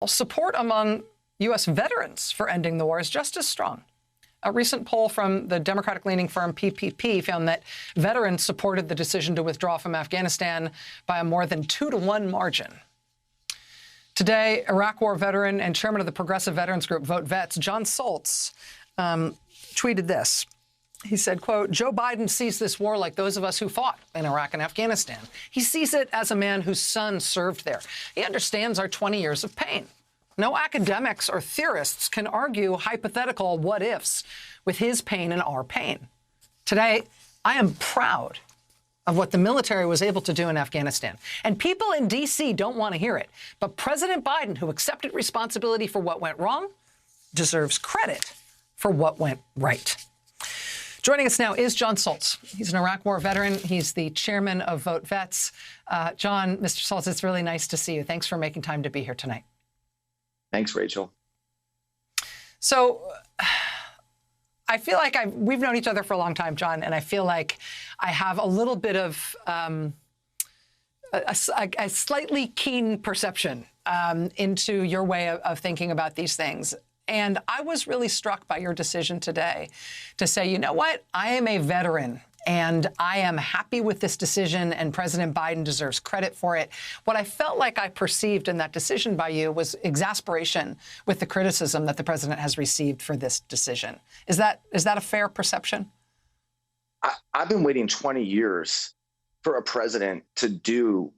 support among U.S. veterans for ending the war is just as strong. A recent poll from the Democratic-leaning firm PPP found that veterans supported the decision to withdraw from Afghanistan by a more than 2-to-1 margin. Today, Iraq War veteran and chairman of the progressive veterans group VoteVets, Jon Soltz, tweeted this. He said, quote, "Joe Biden sees this war like those of us who fought in Iraq and Afghanistan. He sees it as a man whose son served there. He understands our 20 years of pain. No academics or theorists can argue hypothetical what-ifs with his pain and our pain. Today, I am proud of what the military was able to do in Afghanistan. And people in D.C. don't want to hear it. But President Biden, who accepted responsibility for what went wrong, deserves credit for what went right." Joining us now is Jon Soltz. He's an Iraq War veteran. He's the chairman of VoteVets. Jon, Mr. Soltz, it's really nice to see you. Thanks for making time to be here tonight. Thanks, Rachel. So I feel like we've known each other for a long time, Jon, and I feel like I have a little bit of a slightly keen perception into your way of thinking about these things. And I was really struck by your decision today to say, you know what, I am a veteran and I am happy with this decision and President Biden deserves credit for it. What I felt like I perceived in that decision by you was exasperation with the criticism that the president has received for this decision. Is that a fair perception? I've been waiting 20 years for a president to do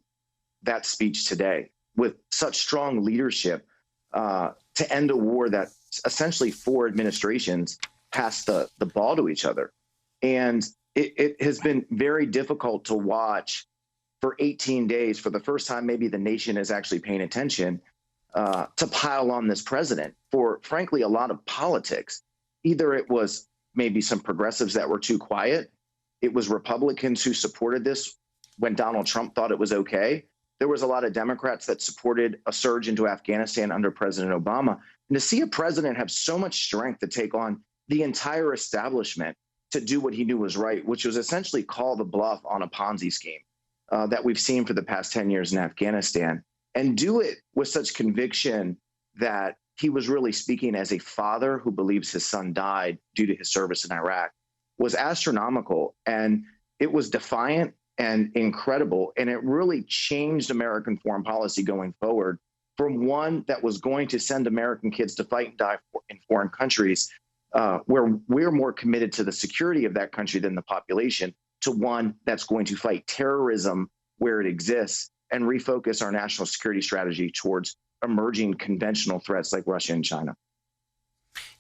that speech today with such strong leadership to end a war that essentially 4 administrations passed the ball to each other. And it has been very difficult to watch for 18 days, for the first time maybe the nation is actually paying attention, to pile on this president for, frankly, a lot of politics. Either it was maybe some progressives that were too quiet. It was Republicans who supported this when Donald Trump thought it was okay. There was a lot of Democrats that supported a surge into Afghanistan under President Obama. And to see a president have so much strength to take on the entire establishment to do what he knew was right, which was essentially call the bluff on a Ponzi scheme that we've seen for the past 10 years in Afghanistan, and do it with such conviction that he was really speaking as a father who believes his son died due to his service in Iraq, was astronomical. And it was defiant and incredible. And it really changed American foreign policy going forward from one that was going to send American kids to fight and die in foreign countries, where we're more committed to the security of that country than the population, to one that's going to fight terrorism where it exists and refocus our national security strategy towards emerging conventional threats like Russia and China.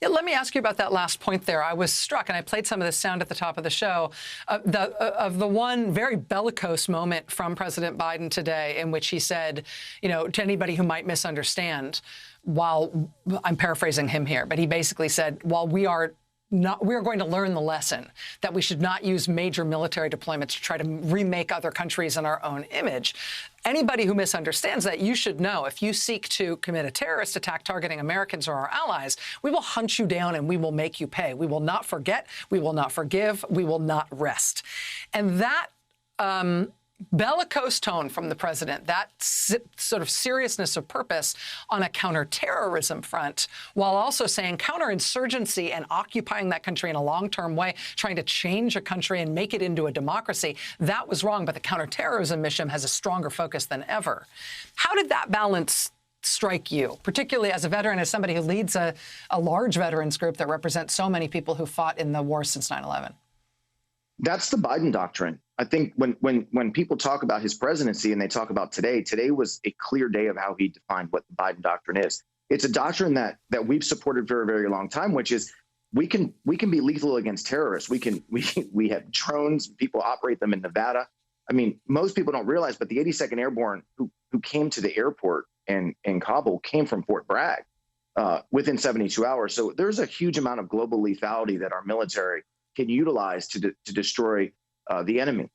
Yeah, let me ask you about that last point there. I was struck, and I played some of this sound at the top of the show, of the one very bellicose moment from President Biden today in which he said, you know, to anybody who might misunderstand, while I'm paraphrasing him here, but he basically said, while we are going to learn the lesson that we should not use major military deployments to try to remake other countries in our own image. Anybody who misunderstands that, you should know, if you seek to commit a terrorist attack targeting Americans or our allies, we will hunt you down and we will make you pay. We will not forget. We will not forgive. We will not rest. And that bellicose tone from the president, that sort of seriousness of purpose on a counterterrorism front, while also saying counterinsurgency and occupying that country in a long-term way, trying to change a country and make it into a democracy, that was wrong. But the counterterrorism mission has a stronger focus than ever. How did that balance strike you, particularly as a veteran, as somebody who leads a large veterans group that represents so many people who fought in the war since 9/11? That's the Biden doctrine. I think when people talk about his presidency and they talk about today was a clear day of how he defined what the Biden doctrine is. It's a doctrine that we've supported for a very long time, which is we can be lethal against terrorists. We have drones. People operate them in Nevada. I mean, most people don't realize, but the 82nd Airborne who came to the airport in Kabul came from Fort Bragg within 72 hours. So there's a huge amount of global lethality that our military can utilize to destroy the enemy.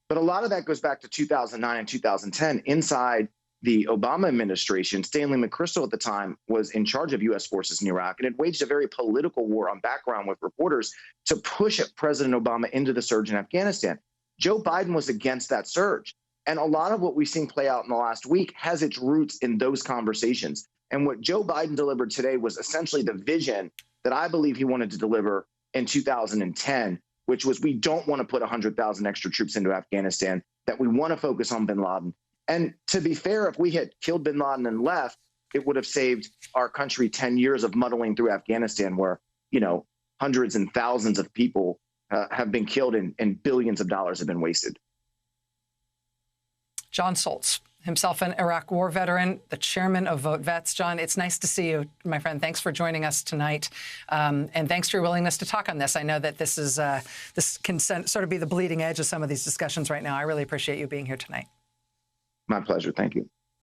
But a lot of that goes back to 2009 and 2010. Inside the Obama administration, Stanley McChrystal at the time was in charge of U.S. forces in Iraq, and it waged a very political war on background with reporters to push President Obama into the surge in Afghanistan. Joe Biden was against that surge. And a lot of what we've seen play out in the last week has its roots in those conversations. And what Joe Biden delivered today was essentially the vision that I believe he wanted to deliver in 2010, which was we don't want to put 100,000 extra troops into Afghanistan, that we want to focus on bin Laden. And to be fair, if we had killed bin Laden and left, it would have saved our country 10 years of muddling through Afghanistan where, hundreds and thousands of people have been killed and billions of dollars have been wasted. Jon Soltz, himself an Iraq war veteran, the chairman of VoteVets. Jon, it's nice to see you, my friend. Thanks for joining us tonight. And thanks for your willingness to talk on this. I know that this can sort of be the bleeding edge of some of these discussions right now. I really appreciate you being here tonight. My pleasure. Thank you.